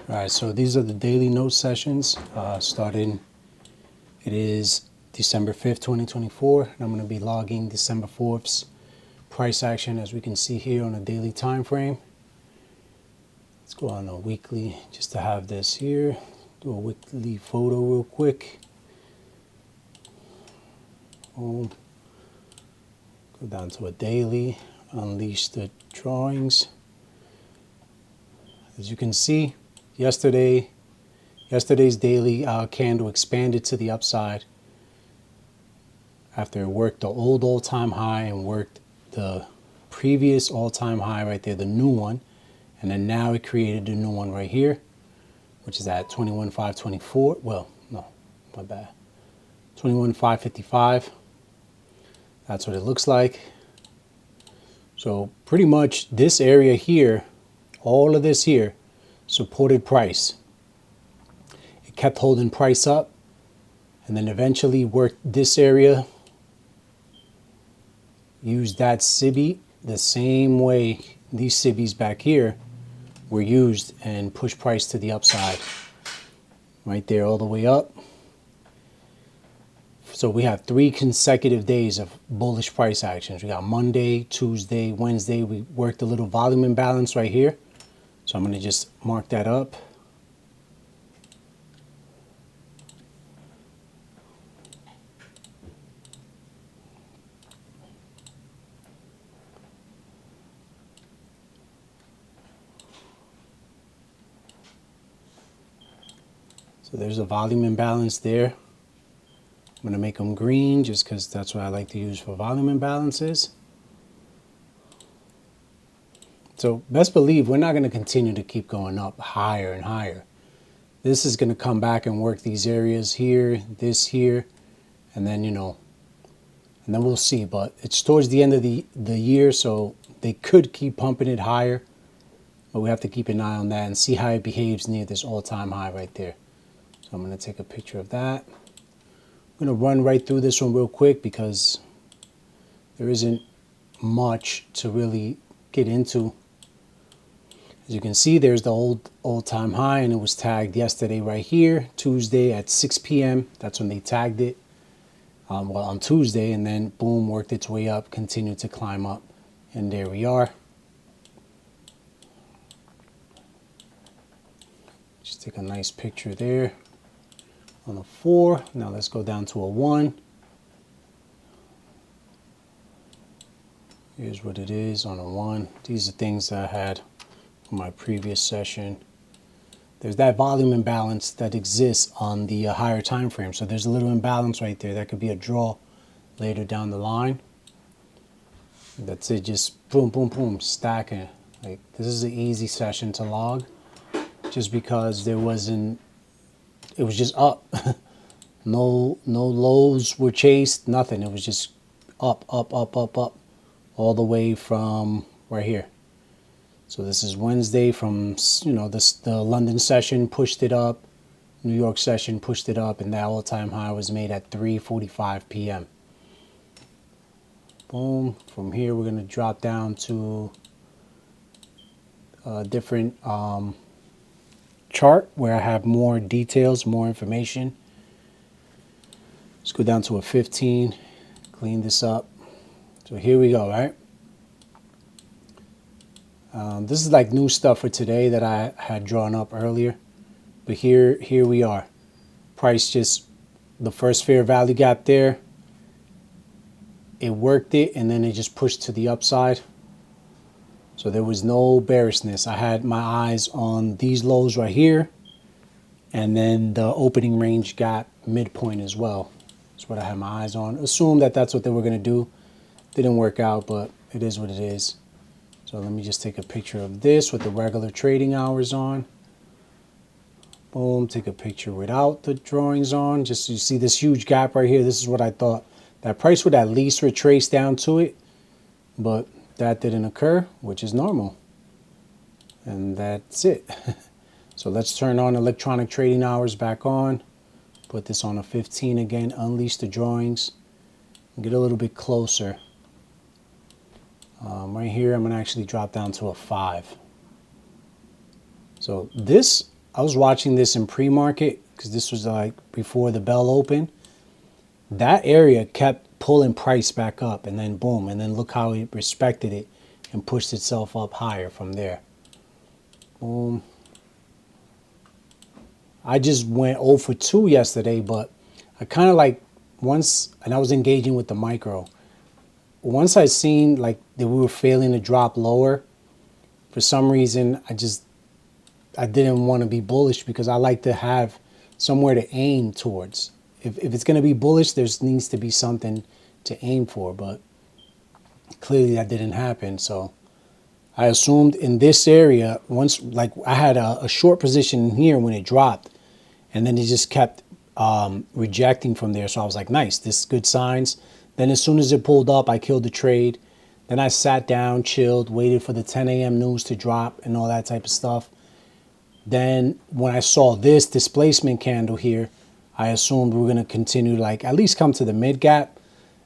All right, so these are the daily note sessions starting. It is December 5th, 2024, and I'm going to be logging December 4th's price action, as we can see here on a daily time frame. Let's go on a weekly just to have this here. Do a weekly photo real quick. Boom. Go down to a daily, unleash the drawings. As you can see, yesterday's daily candle expanded to the upside after it worked the old all-time high and worked the previous all-time high right there, the new one, and then now it created the new one right here, which is at 21,524. Well, no, my bad, 21,555. That's what it looks like. So pretty much this area here, all of this here, supported price. It kept holding price up and then eventually worked this area, used that SIBI the same way these SIBIs back here were used and pushed price to the upside. Right there all the way up. So we have 3 consecutive days of bullish price actions. We got Monday, Tuesday, Wednesday. We worked a little volume imbalance right here. So I'm going to just mark that up. So there's a volume imbalance there. I'm going to make them green just because that's what I like to use for volume imbalances. So best believe we're not going to continue to keep going up higher and higher. This is going to come back and work these areas here, this here, and then, and then we'll see. But it's towards the end of the year, so they could keep pumping it higher. But we have to keep an eye on that and see how it behaves near this all-time high right there. So I'm going to take a picture of that. I'm going to run right through this one real quick because there isn't much to really get into. As you can see, there's the all-time high, and it was tagged yesterday right here, Tuesday at 6 p.m. That's when they tagged it. Well, on Tuesday, and then boom, worked its way up, continued to climb up, and there we are. Just take a nice picture there on a 4. Now let's go down to a 1. Here's what it is on a 1. These are things that I had from my previous session. There's that volume imbalance that exists on the higher time frame. So there's a little imbalance right there. That could be a draw later down the line. That's it, just boom, boom, boom, stacking. Like, this is an easy session to log just because it was just up. No lows were chased, nothing. It was just up, up, up, up, up, all the way from right here. So this is Wednesday from, the London session pushed it up, New York session pushed it up, and that all-time high was made at 3:45 p.m. Boom. From here, we're going to drop down to a different chart where I have more details, more information. Let's go down to a 15, clean this up. So here we go, right? This is like new stuff for today that I had drawn up earlier. But here we are. Price just, the first fair value gap there, it worked it, and then it just pushed to the upside. So there was no bearishness. I had my eyes on these lows right here, and then the opening range gap midpoint as well. That's what I had my eyes on. Assumed that that's what they were going to do. Didn't work out, but it is what it is. So let me just take a picture of this with the regular trading hours on. Boom, take a picture without the drawings on. Just so you see this huge gap right here. This is what I thought. That price would at least retrace down to it, but that didn't occur, which is normal. And that's it. So let's turn on electronic trading hours back on. Put this on a 15 again, unleash the drawings, and get a little bit closer. Right here, I'm going to actually drop down to a 5. So this I was watching this in pre-market because this was like before the bell opened. That area kept pulling price back up, and then boom, and then look how it respected it and pushed itself up higher from there. Boom. I just went 0 for 2 yesterday, but I kind of like once, and I was engaging with the micro. Once I seen like that we were failing to drop lower, for some reason I didn't want to be bullish because I like to have somewhere to aim towards. If it's going to be bullish, there needs to be something to aim for, but clearly that didn't happen. So I assumed in this area, once, like I had a short position here when it dropped, and then it just kept rejecting from there. So I was like, nice, this is good signs. Then as soon as it pulled up, I killed the trade. Then I sat down, chilled, waited for the 10 a.m. news to drop and all that type of stuff. Then when I saw this displacement candle here, I assumed we were going to continue, like at least come to the mid gap.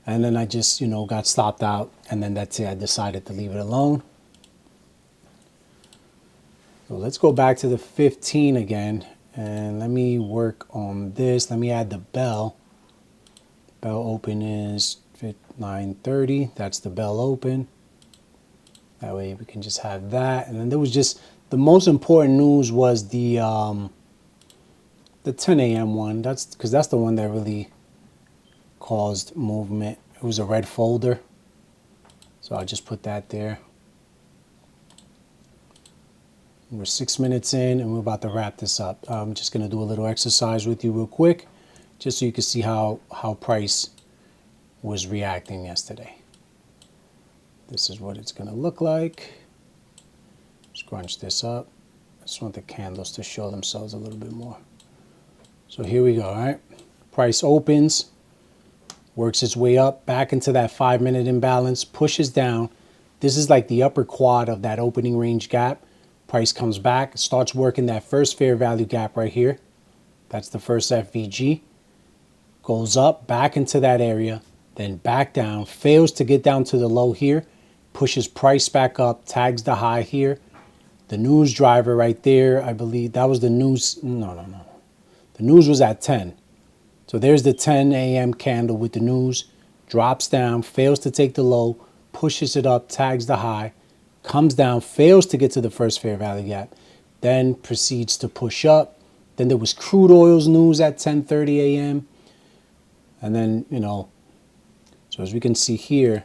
And then I just, you know, got stopped out. And then that's it. I decided to leave it alone. So let's go back to the 15 again. And let me work on this. Let me add the bell. Bell open is 9:30. That's the bell open. That way we can just have that. And then there was just, the most important news was the 10 a.m. one. That's because that's the one that really caused movement. It was a red folder. So I'll just put that there. We're 6 minutes in and we're about to wrap this up. I'm just going to do a little exercise with you real quick, just so you can see how price was reacting yesterday. This is what it's going to look like. Scrunch this up. I just want the candles to show themselves a little bit more. So here we go, all right? Price opens, works its way up, back into that 5-minute imbalance, pushes down. This is like the upper quad of that opening range gap. Price comes back, starts working that first fair value gap right here. That's the first FVG. Goes up, back into that area, then back down, fails to get down to the low here, pushes price back up, tags the high here. The news driver right there, I believe that was the news. No. The news was at 10. So there's the 10 a.m. candle with the news, drops down, fails to take the low, pushes it up, tags the high, comes down, fails to get to the first fair value gap, then proceeds to push up. Then there was crude oil's news at 10:30 a.m. And then, you know, so as we can see here,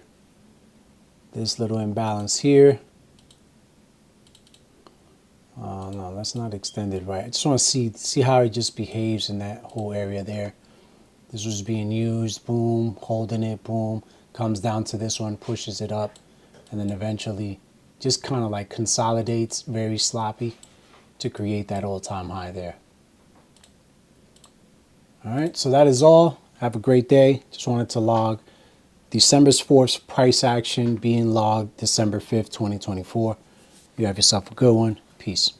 this little imbalance here. No, that's not extended right. I just want to see how it just behaves in that whole area there. This was being used, boom, holding it, boom, comes down to this one, pushes it up, and then eventually just kind of like consolidates very sloppy to create that all-time high there. All right, so that is all. Have a great day. Just wanted to log December 4th price action being logged December 5th, 2024. You have yourself a good one. Peace.